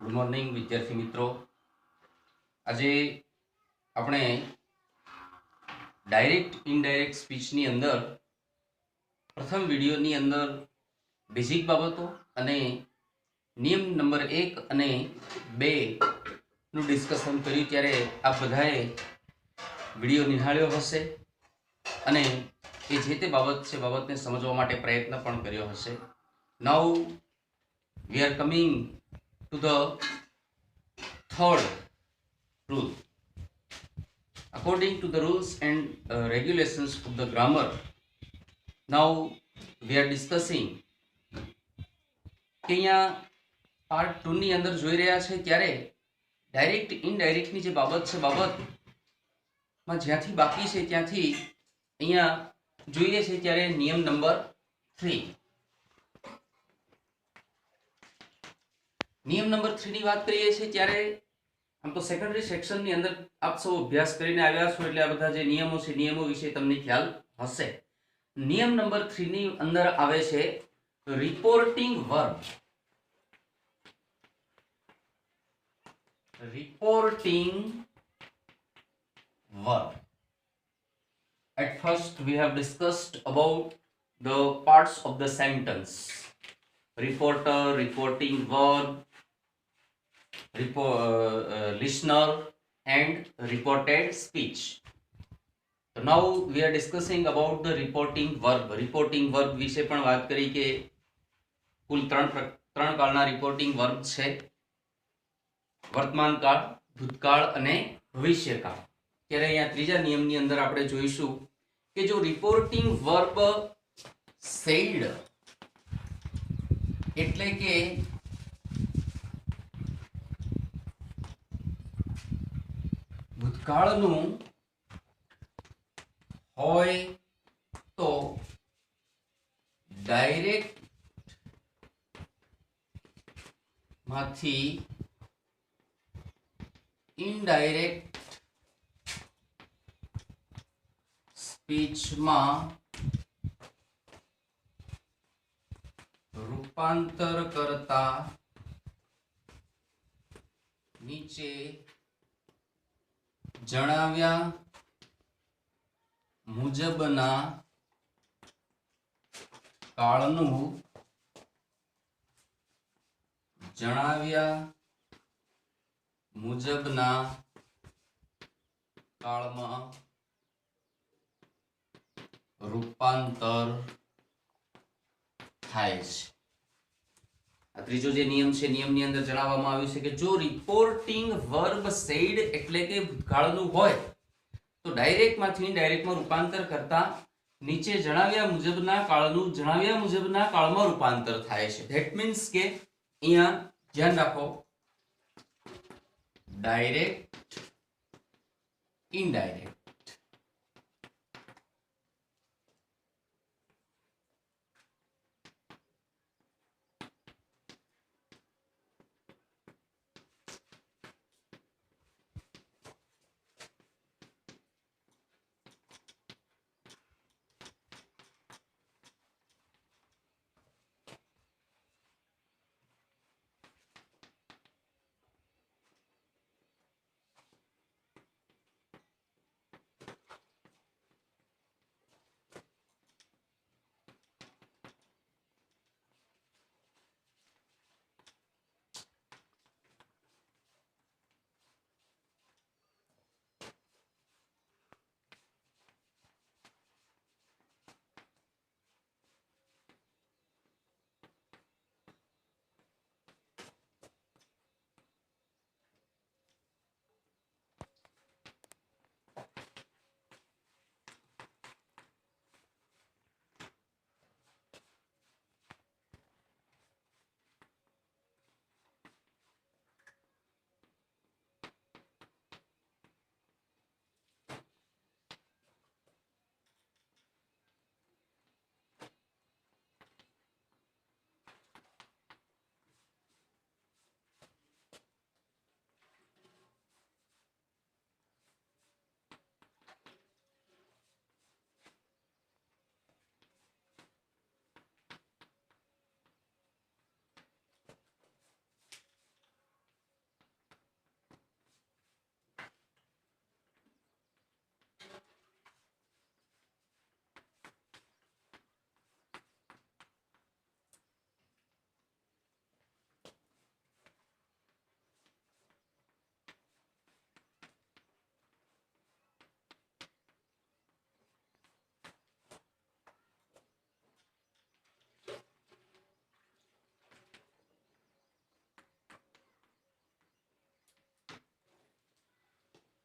Good morning વિદ્યાર્થી મિત્રો. આજે આપણે ડાયરેક્ટ ઇનડાયરેક્ટ સ્પીચની અંદર પ્રથમ વિડીયોની અંદર બેઝિક બાબતો અને નિયમ નંબર 1 અને 2 નું ડિસ્કશન કર્યું. ત્યારે આ બધાએ વિડીયો નિહાળ્યો હશે અને એ જે તે બાબત છે બાબતને સમજવા માટે પ્રયત્ન પણ કર્યો હશે. Now we are coming to the third rule. According to the rules and regulations of the grammar, now we are discussing કે અહીંયા પાર્ટ 2 ની અંદર જોઈ રહ્યા છે ત્યારે ડાયરેક્ટ ઇનડાયરેક્ટની જે બાબત છે બાબતમાં જ્યાંથી બાકી છે ત્યાંથી અહીંયા જોઈએ છે ત્યારે નિયમ નંબર 3. નિયમ નંબર 3 ની વાત કરીએ છીએ ત્યારે આમ તો સેકન્ડરી સેક્શનની અંદર આપ સૌ અભ્યાસ કરીને આવ્યા છો એટલે આ બધા જે નિયમો છે નિયમો વિશે તમને ખ્યાલ હશે. નિયમ નંબર 3 ની અંદર આવે છે reporting verb. Reporting verb. At first we have discussed about the parts of the sentence: reporter, reporting verb, listener and reported speech. So now we are discussing about the reporting verb. Reporting verb વિશે પણ વાત કરી કે કુલ ત્રણ કાળના reporting verb છે: વર્તમાન કાળ, ભૂતકાળ અને ભવિષ્યકાળ. ત્યારે અહીંયા ત્રીજા નિયમની અંદર આપણે જોઈશું કે જો રિપોર્ટિંગ વર્બ said એટલે કે ભૂતકાળનું હોય તો ડાયરેક્ટ માંથી ઇનડાયરેક્ટ સ્પીચમાં રૂપાંતર કરતા નીચે જણાવ્યા મુજબના કાળનું કાળમાં રૂપાંતર થાય છે. આ ત્રીજો જે નિયમ છે નિયમની અંદર જણાવવામાં આવ્યું છે કે જો રિપોર્ટિંગ વર્બ સેડ એટલે કે ભૂતકાળનું હોય તો ડાયરેક્ટ માંથી ઇનડાયરેક્ટમાં રૂપાંતર કરતા નીચે જણાવ્યા મુજબના કાળમાં રૂપાંતર થાય છે. ધેટ મીન્સ કે અહીંયા ધ્યાન રાખો, ડાયરેક્ટ ઇનડાયરેક્ટ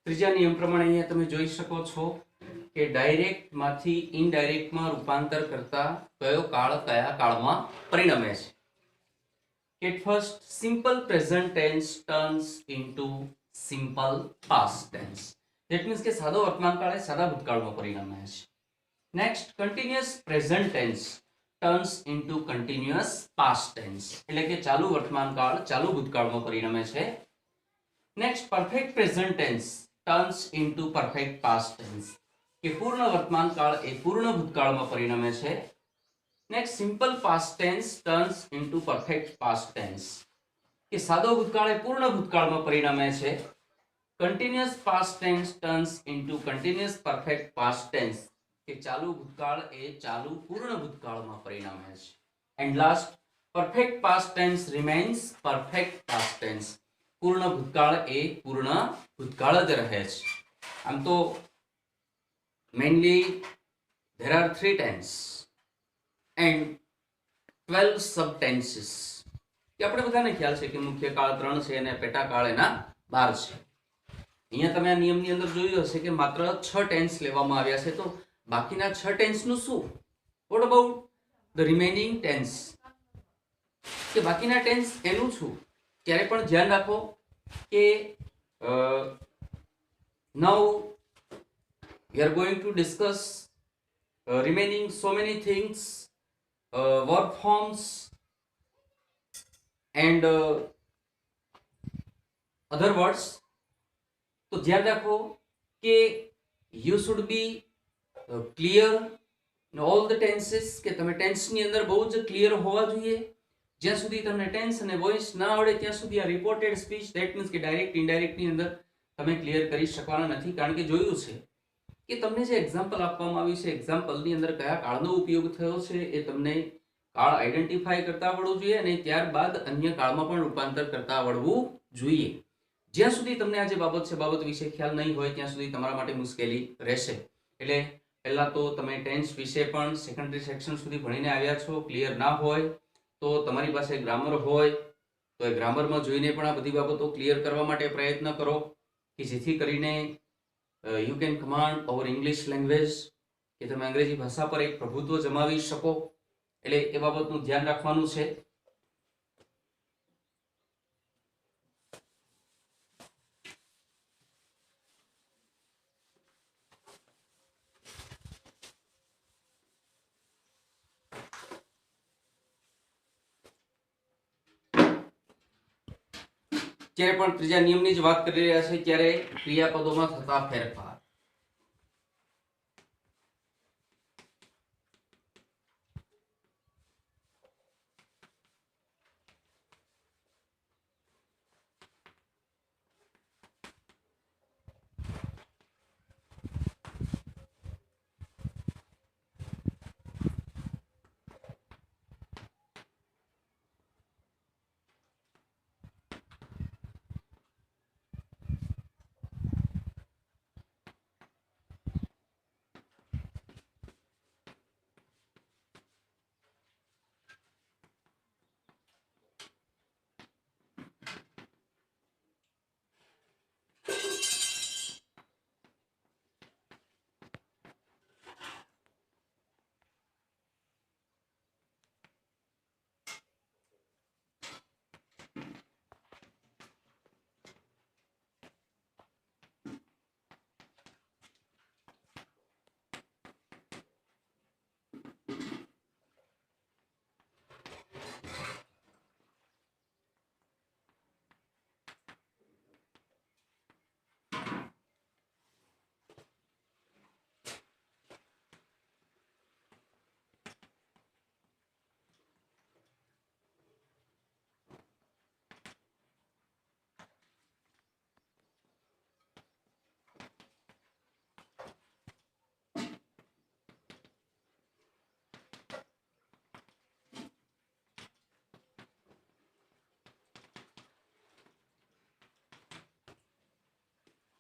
ત્રીજા નિયમ પ્રમાણે અહીંયા તમે જોઈ શકો છો કે ડાયરેક્ટ માંથી ઇનડાયરેક્ટ માં રૂપાંતર કરતા કયો કાળ કયા કાળમાં પરિણમે છે. At first, simple present tense turns into simple past tense. That means કે સાદો વર્તમાન કાળ એ સાદા ભૂતકાળમાં પરિણમે છે. Next, continuous present tense turns into continuous past tense. એટલે કે ચાલુ વર્તમાન કાળ ચાલુ ભૂતકાળમાં પરિણમે છે. Next, perfect present tense turns into perfect past tense. કે પૂર્ણ વર્તમાન કાળ એ પૂર્ણ ભૂતકાળમાં પરિણમે છે. Next, simple past tense turns into perfect past tense. કે સાદો ભૂતકાળ એ પૂર્ણ ભૂતકાળમાં પરિણમે છે. Continuous past tense turns into continuous perfect past tense. કે ચાલુ ભૂતકાળ એ ચાલુ પૂર્ણ ભૂતકાળમાં પરિણમે છે. And last, perfect past tense remains perfect past tense. પૂર્ણ ભૂતકાળ એ પૂર્ણ ભૂતકાળ જ રહે છે. આમ તો mainly there are 3 tense and 12 subtenses. કે આપણે બધાને ખ્યાલ છે કે મુખ્ય કાળ 3 છે અને પેટા કાળ એના 12 છે. અહીંયા તમે આ નિયમની અંદર જોયું હશે કે માત્ર 6 ટેન્સ લેવામાં આવ્યા છે. તો બાકીના 6 ટેન્સ નું શું? What about the remaining tense? કે બાકીના ટેન્સ એનું શું? ત્યારે પણ ધ્યાન રાખો કે now we are going to discuss remaining so many things, verb forms and other words. તો ધ્યાન રાખો કે you should be clear in all the tenses. કે તમે ટેન્સની અંદર બહુ જ ક્લિયર હોવા જોઈએ. જ્યાં સુધી તમને ટેન્સ અને વોઇસ ના આવડે ત્યાં સુધી આ રિપોર્ટેડ સ્પીચ ધેટ મીન્સ કે ડાયરેક્ટ ઇનડાયરેક્ટ ની અંદર તમે ક્લિયર કરી શકવાના નથી. કારણ કે જોયું છે કે તમને જે એક્ઝામ્પલ આપવામાં આવ્યું છે એક્ઝામ્પલની અંદર કયા કાળનો ઉપયોગ થયો છે એ તમને કાળ આઈડેન્ટિફાઈ કરતા આવડવું જોઈએ અને ત્યારબાદ અન્ય કાળમાં પણ રૂપાંતર કરતા આવડવું જોઈએ. જ્યાં સુધી તમને આ જે બાબત છે બાબત વિશે ખ્યાલ નહીં હોય ત્યાં સુધી તમારા માટે મુશ્કેલી રહેશે. એટલે પહેલા તો તમે ટેન્સ વિશે પણ સેકન્ડરી સેક્શન સુધી ભણીને આવ્યા છો. ક્લિયર ના હોય તો તમારી પાસે ગ્રામર હોય તો એ ગ્રામરમાં જોઈને પણ આ બધી બાબતો ક્લિયર કરવા માટે પ્રયત્ન કરો કે જેથી કરીને you can command over English language. કે તમે અંગ્રેજી ભાષા પર એક પ્રભુત્વ જમાવી શકો. એટલે એ બાબતનું ધ્યાન રાખવાનું છે. જ્યારે પણ ત્રીજા નિયમની જ વાત કરી રહ્યા છે ત્યારે ક્રિયાપદોમાં થતા ફેરફાર.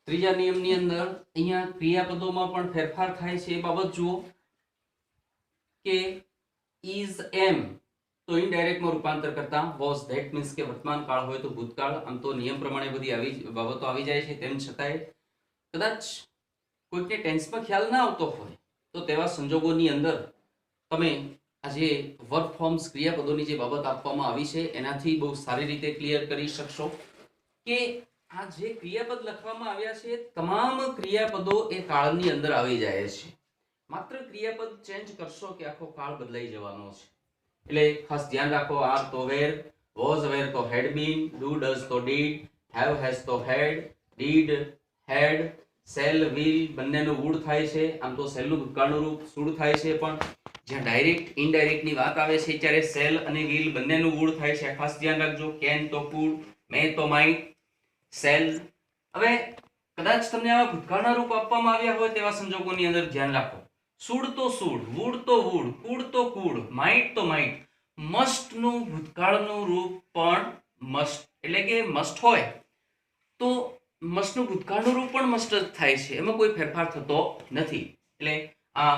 ત્રીજા નિયમની અંદર અહીંયા ક્રિયાપદોમાં પણ ફેરફાર થાય છે એ બાબત જુઓ કે is am તો ઇનડાયરેક્ટમાં રૂપાંતર કરતા was that means કે વર્તમાન કાળ હોય તો ભૂતકાળ. આમ તો નિયમ પ્રમાણે બધી આવી બાબતો આવી જાય છે તેમ છતાંય કદાચ કોઈકને ટેન્સમાં ખ્યાલ ના આવતો હોય તો તેવા સંજોગોની અંદર તમે આ જે વર્ક ફોર્મ્સ ક્રિયાપદોની જે બાબત આપવામાં આવી છે એનાથી બહુ સારી રીતે ક્લિયર કરી શકશો કે આ જે ક્રિયાપદ લખવામાં આવ્યા છે તમામ ક્રિયાપદો એ કાળની અંદર આવી જાય છે. માત્ર ક્રિયાપદ ચેન્જ કરશો કે આખો કાળ બદલાઈ જવાનો છે. એટલે ખાસ ધ્યાન રાખો. આર તો વેર, વોઝ વેર તો હેડ બીન, ડુ ડઝ તો ડીડ, હેવ હેઝ તો હેડ, ડીડ હેડ, સેલ વિલ બંનેનું વુડ થાય છે. આમ તો સેલનું ભૂતકાળનું રૂપ શુડ થાય છે, પણ જ્યાં ડાયરેક્ટ ઇનડાયરેક્ટ ની વાત આવે છે ત્યારે સેલ અને વિલ બંનેનું વુડ થાય છે. ખાસ ધ્યાન રાખજો. કેન તો કુડ, મે તો માઇટ, સેલ. હવે કદાચ તમને આવા ભૂતકાળના રૂપ આપવામાં આવ્યા હોય તેવા સંજોગોની અંદર ધ્યાન રાખો. શુડ તો શુડ, વુડ તો વુડ, કુડ તો કુડ, માઇટ તો માઇટ. મસ્ટ નું ભૂતકાળનું રૂપ પણ મસ્ટ, એટલે કે મસ્ટ હોય તો મસ્ટ નું ભૂતકાળનું રૂપ પણ મસ્ટ જ થાય છે, એમાં કોઈ ફેરફાર થતો નથી. એટલે આ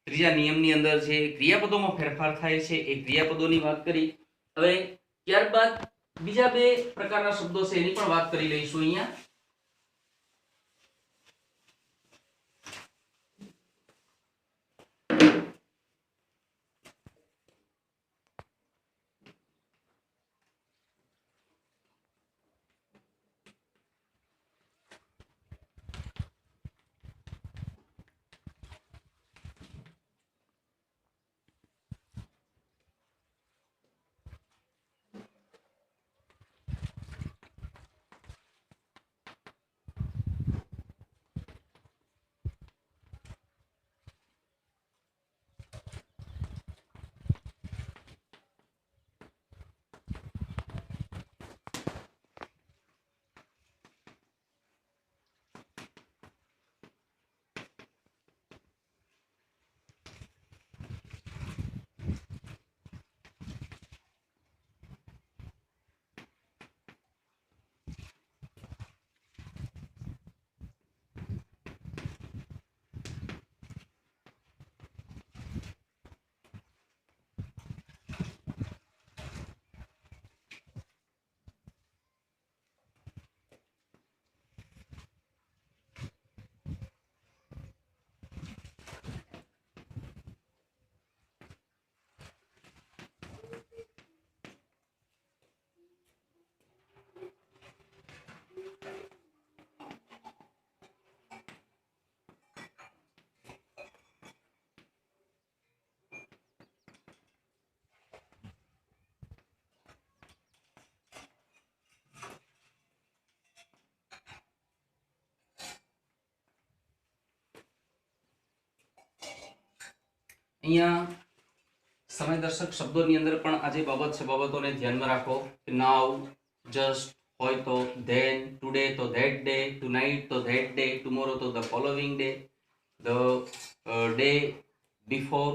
ત્રીજા નિયમની અંદર જે ક્રિયાપદોમાં ફેરફાર થાય છે એ ક્રિયાપદોની વાત કરી. હવે ત્યારબાદ બીજા બે પ્રકારના શબ્દો છે એની પણ વાત કરી લઈશું. અહીંયા સમયદર્શક શબ્દોની અંદર પણ આ જે બાબત છે બાબતોને ધ્યાનમાં રાખો કે નાઉ, જસ્ટ હોય તો ધેન, ટુડે તો ધેટ ડે, ટુનાઇટ તો ધેટ ડે, ટુમોરો તો the following day, the day before,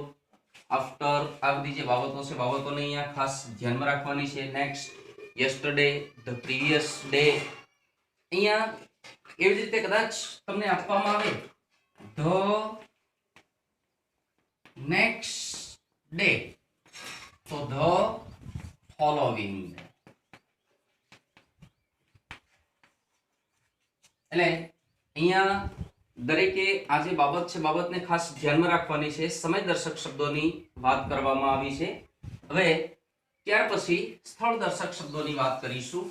after. આ બધી જે બાબતો છે બાબતોને અહીંયા ખાસ ધ્યાનમાં રાખવાની છે. Next, yesterday, the previous day. અહીંયા એવી રીતે કદાચ તમને આપવામાં આવે ધ next day તો the following day. એટલે અહીંયા દરેકે આ જે બાબત છે બાબતને ખાસ ધ્યાનમાં રાખવાની છે. સમયદર્શક શબ્દોની વાત કરવામાં આવી છે. હવે ત્યાર પછી સ્થળદર્શક શબ્દોની વાત કરીશું.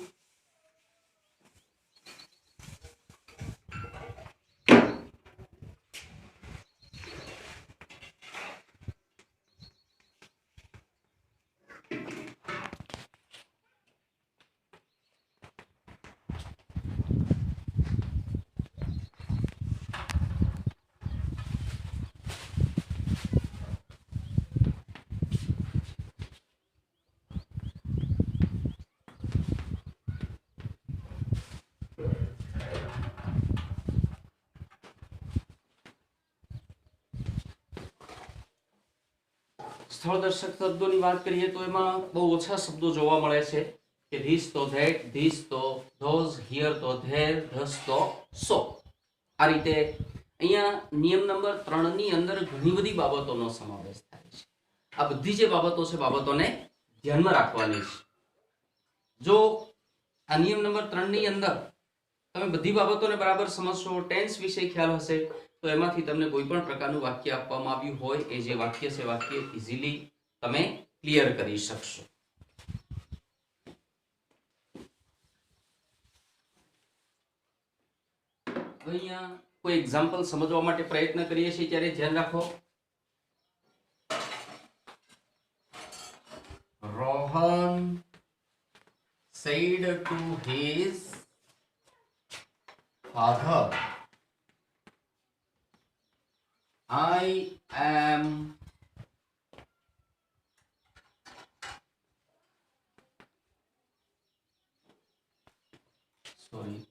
સ્થળદર્શક શબ્દોની વાત કરીએ તો એમાં બહુ ઓછા શબ્દો જોવા મળે છે કે ધીસ તો ધેટ, ધીસ તો ધોઝ, હિયર તો ધેર, ધસ તો સો. આ રીતે અહીંયા નિયમ નંબર 3 ની અંદર ઘણી બધી બાબતોનો સમાવેશ થાય છે. આ બધી જે બાબતો છે બાબતોને ધ્યાનમાં રાખવાની છે. જો આ નિયમ નંબર 3 ની અંદર તમે બધી બાબતોને બરાબર સમજશો, ટેન્સ વિશે ખ્યાલ હશે, તો એમાંથી તમને કોઈ પણ પ્રકારનું વાક્ય આપવામાં આવ્યું હોય એ જે વાક્ય છે વાક્ય ઇઝીલી તમે ક્લિયર કરી શકશો. અહીંયા કોઈ એક્ઝામ્પલ સમજવા માટે પ્રયત્ન કરીએ છીએ ત્યારે ધ્યાન રાખો. Rohan said to his father, I am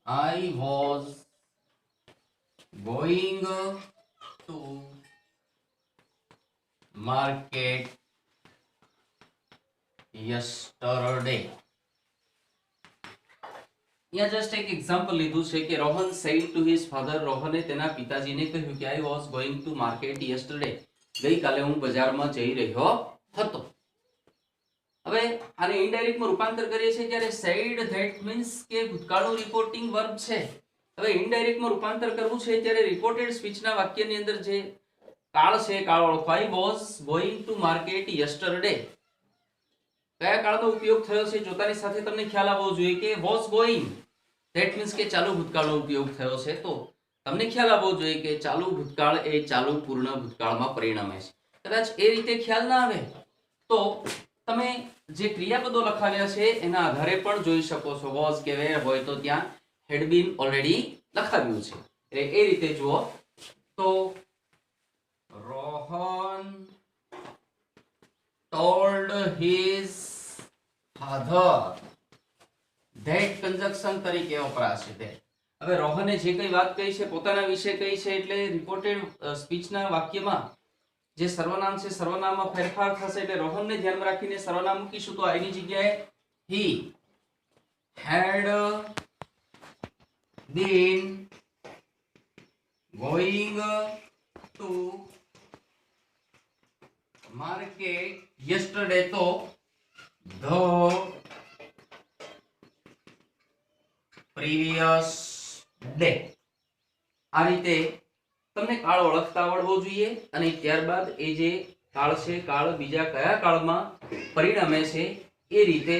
I was going to market yesterday. यहाँ जस्ट एक एग्जांपल લીધું છે કે Rohan said to his father, રોહને તેના પિતાજીને કહ્યું કે I was going to market yesterday, ગઈકાલે હું બજારમાં જઈ રહ્યો હતો. હવે આને ઇનડાયરેક્ટ માં રૂપાંતર કરીએ છીએ ત્યારે said that means કે ભૂતકાળનું રિપોર્ટિંગ વર્બ છે. હવે ઇનડાયરેક્ટ માં રૂપાંતર કરવું છે ત્યારે રિપોર્ટેડ સ્પીચના વાક્યની અંદર જે કાળ છે કાળ ઓળખો. I was going to market yesterday, કયા કાળનો ઉપયોગ થયો છે જોતાની સાથે તમને ખ્યાલ આવવો જોઈએ કે was going, that means કે ચાલુ ભૂતકાળનો ઉપયોગ થયો છે, તો તમને ખ્યાલ આવવો જોઈએ કે ચાલુ ભૂતકાળ એ ચાલુ પૂર્ણ ભૂતકાળમાં પરિણમે છે. કદાચ એ રીતે ખ્યાલ ના આવે તો તમે જે ક્રિયાપદો લખાવ્યા છે એના આધારે પણ જોઈ શકો છો. was કે were હોય તો ત્યાં had been already લખાવ્યું છે, એટલે એ રીતે જુઓ તો Rohan told his father, that conjunction તરીકે વપરાશે. તે હવે રોહને જે કઈ વાત કહી છે પોતાના વિશે કહી છે એટલે રિપોર્ટેડ સ્પીચના વાક્યમાં જે સર્વનામ છે સર્વનામમાં ફેરફાર થશે, એટલે રોહનને ધ્યાનમાં રાખીને સર્વનામ મૂકીશું તો આની જગ્યાએ he had been going to market yesterday, તો the previous day. આ રીતે તમને કાળ ઓળખતા આવડવો જોઈએ અને ત્યારબાદ એ જે કાળ છે કાળ બીજા કયા કાળમાં પરિણમે છે એ રીતે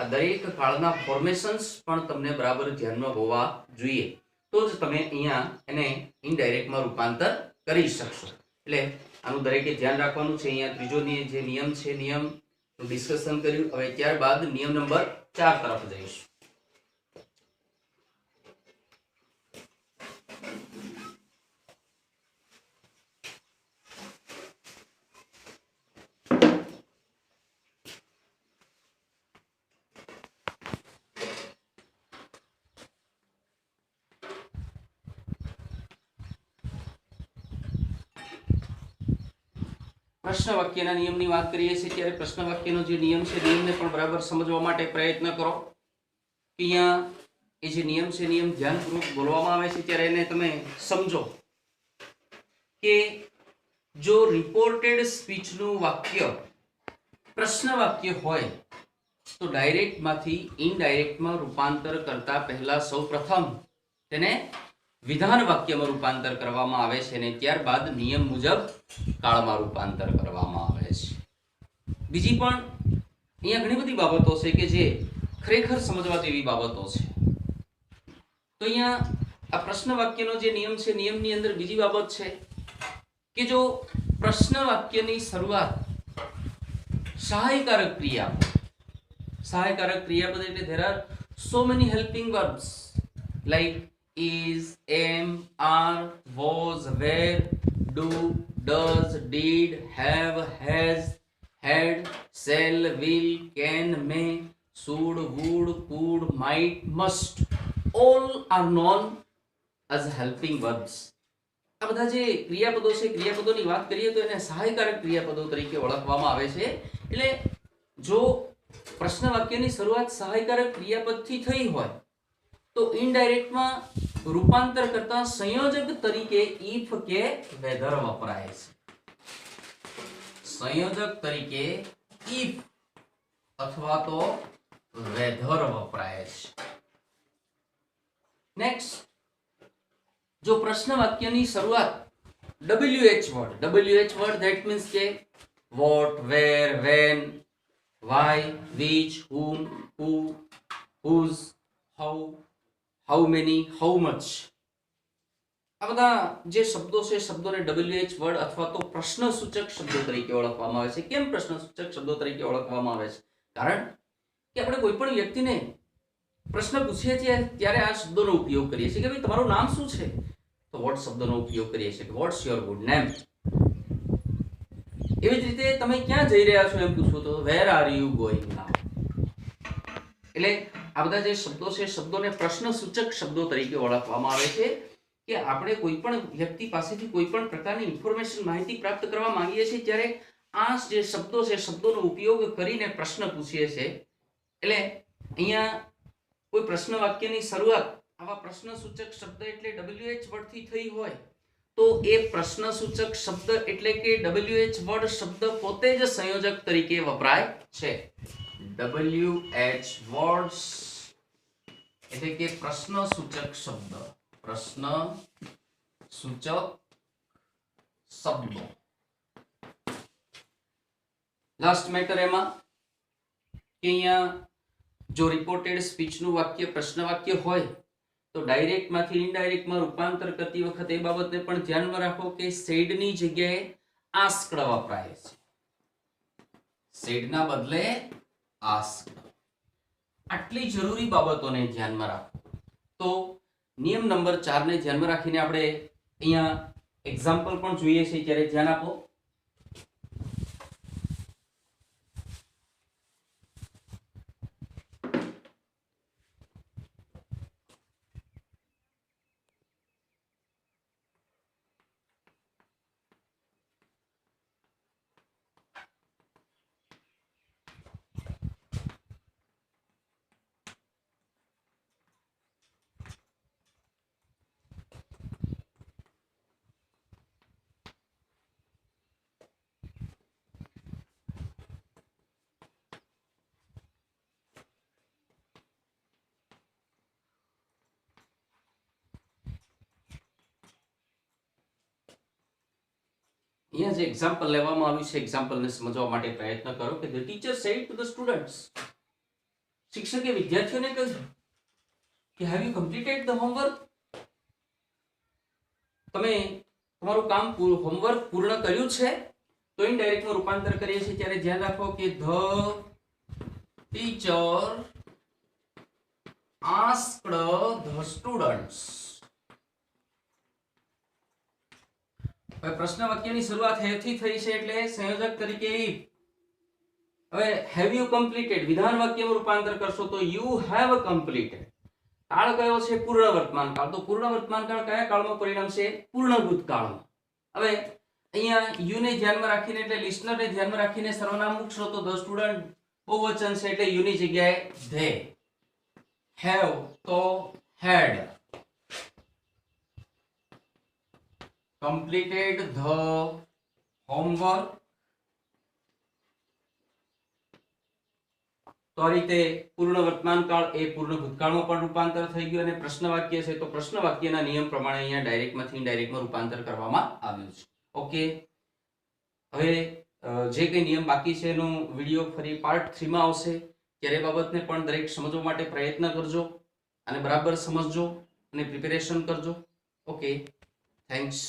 આ દરેક કાળના ફોર્મેશન્સ પણ તમને બરાબર ધ્યાનમાં હોવા જોઈએ, તો જ તમે અહીંયા એને ઇનડાયરેક્ટમાં રૂપાંતર કરી શકશો. એટલે આનું દરેકે ધ્યાન રાખવાનું છે. અહીંયા ત્રીજો જે નિયમ છે નિયમનું ડિસ્કશન કર્યું. હવે ત્યારબાદ નિયમ નંબર 4 તરફ જઈશું. પ્રશ્ન વાક્યના નિયમની વાત કરીએ છીએ ત્યારે પ્રશ્ન વાક્યનો જે નિયમ છે નિયમને પણ બરાબર સમજવા માટે પ્રયત્ન કરો. અહીંયા એ જે નિયમ છે નિયમ ધ્યાનપૂર્વક બોલવામાં આવે છે ત્યારે એને તમે સમજો કે જો રિપોર્ટેડ સ્પીચનું વાક્ય પ્રશ્ન વાક્ય હોય તો ડાયરેક્ટમાંથી ઇનડાયરેક્ટમાં રૂપાંતર કરતા પહેલા સૌપ્રથમ તેને વિધાન વાક્યમાં રૂપાંતર કરવામાં આવે છે અને ત્યારબાદ નિયમ મુજબ કાળમાં રૂપાંતર કરવામાં આવે છે. બીજી પણ અહીંયા ઘણી બધી બાબતો છે કે જે ખરેખર સમજવા જેવી બાબતો છે. તો અહીંયા આ પ્રશ્ન વાક્યનો જે નિયમ છે નિયમની અંદર બીજી બાબત છે કે જો પ્રશ્ન વાક્યની શરૂઆત સહાયકારક ક્રિયાપદ એટલે there are so many helping verbs like is, am, are, was, were, do, does, did, have, has, had, shall, will, can, may, should, would, could, might, must, all are known as helping verbs. આ બધા જે ક્રિયાપદો છે ક્રિયાપદોની વાત કરીએ તો એને સહાયકારક ક્રિયાપદો તરીકે ઓળખવામાં આવે છે. એટલે જો પ્રશ્ન વાક્યની શરૂઆત સહાયકારક ક્રિયાપદથી થઈ હોય તો ઇનડાયરેક્ટમાં રૂપાંતર કરતા સંયોજક તરીકે if કે whether વપરાય છે. સંયોજક તરીકે if અથવા તો whether વપરાય છે. નેક્સ્ટ, જો પ્રશ્ન વાક્યની શરૂઆત WH વર્ડ ધેટ મીન્સ કે what, where, when, why, which, whom, who, whose, how many, how much, આ બધા જે શબ્દો છે શબ્દોને WH વર્ડ અથવા તો પ્રશ્નસૂચક શબ્દો તરીકે ઓળખવામાં આવે છે. કેમ પ્રશ્નસૂચક શબ્દો તરીકે ઓળખવામાં આવે છે? કારણ કે આપણે કોઈ પણ વ્યક્તિને પ્રશ્ન પૂછીએ છીએ ત્યારે આ શબ્દોનો ઉપયોગ કરીએ છીએ કે ભાઈ તમારું નામ શું છે, તો વોટ શબ્દનો ઉપયોગ કરીએ છીએ કે વોટ્સ યોર ગુડ નેમ. એવી જ રીતે તમે ક્યાં જઈ રહ્યા છો એમ પૂછો તો વેર આર યુ ગોઈંગ નાઉ. એટલે આ બધા જે શબ્દો છે શબ્દોને પ્રશ્નસૂચક શબ્દો તરીકે ઓળખવામાં આવે છે કે આપણે કોઈ પણ વ્યક્તિ પાસેથી કોઈ પણ પ્રકારની ઇન્ફોર્મેશન માહિતી પ્રાપ્ત કરવા માંગીએ છીએ ત્યારે આ જે શબ્દો છે શબ્દોનો ઉપયોગ કરીને પ્રશ્ન પૂછીએ છીએ. એટલે અહીંયા કોઈ પ્રશ્ન વાક્યની શરૂઆત આવા પ્રશ્નસૂચક શબ્દ એટલે WH વર્ડથી થઈ હોય તો એ પ્રશ્નસૂચક શબ્દ એટલે કે WH વર્ડ શબ્દ પોતે જ સંયોજક તરીકે વપરાય છે. WH વર્ડ્સ એટલે કે પ્રશ્નસૂચક શબ્દ, પ્રશ્નસૂચક શબ્દો. લાસ્ટ મેટર એમાં કે અહીંયા જો રિપોર્ટેડ સ્પીચનું વાક્ય પ્રશ્ન વાક્ય હોય તો ડાયરેક્ટ માંથી ઇનડાયરેક્ટ માં રૂપાંતર કરતી વખતે એ બાબતને પણ ધ્યાનમાં રાખો કે સેડ ની જગ્યાએ આસ્ક્ડ વપરાય છે. સેડ ના બદલે આસ્ક્ડ. આટલી જરૂરી બાબતોને ધ્યાનમાં રાખો. તો નિયમ નંબર 4 ને ધ્યાનમાં રાખીને આપણે અહીંયા એક્ઝામ્પલ પણ જોઈએ છે ત્યારે ધ્યાન આપો. અહીંયા જે એક્ઝામ્પલ લેવામાં આવ્યું છે એક્ઝામ્પલને સમજવા માટે પ્રયત્ન કરો કે the teacher said to the students. શિક્ષકે વિદ્યાર્થીઓને કહ્યું કે have you completed the homework. તમે તમારું કામ હોમવર્ક પૂર્ણ કર્યું છે? તો ઇનડાયરેક્ટ માં રૂપાંતર કરીએ છીએ ત્યારે ધ્યાન રાખો કે the teacher asked the students. હવે પ્રશ્ન વાક્યની શરૂઆત હેવ થી થઈ છે એટલે સંયોજક તરીકે if. હવે હેવ યુ કમ્પ્લીટેડ વિધાન વાક્યમાં રૂપાંતર કરશો તો યુ હેવ કમ્પ્લીટેડ. કાળ કયો છે? પૂર્ણ વર્તમાન કાળ. તો પૂર્ણ વર્તમાન કાળ કયા કાળમાં પરિણમશે? પૂર્ણ ભૂતકાળમાં. હવે અહીંયા યુ ને ધ્યાનમાં રાખીને એટલે લિસનર ને ધ્યાનમાં રાખીને સર્વનામ મૂકશો તો ધ સ્ટુડન્ટ બહુવચન છે એટલે યુ ની જગ્યાએ ધે. હેવ તો હેડ. completed the homework. તો આ રીતે પૂર્ણ વર્તમાન કાળ એ પૂર્ણ ભૂતકાળમાં પણ રૂપાંતર થઈ ગયું અને પ્રશ્ન વાક્ય છે તો પ્રશ્ન વાક્યના નિયમ પ્રમાણે અહીંયા ડાયરેક્ટ માંથી ઇનડાયરેક્ટ માં રૂપાંતર કરવામાં આવ્યું છે. ઓકે, હવે જે કઈ નિયમ બાકી છે એનો વિડિયો ફરી પાર્ટ 3 માં આવશે ત્યારે બાબતને પણ દરેક સમજવા માટે પ્રયત્ન કરજો અને બરાબર સમજજો અને પ્રિપેરેશન કરજો. Okay, thanks.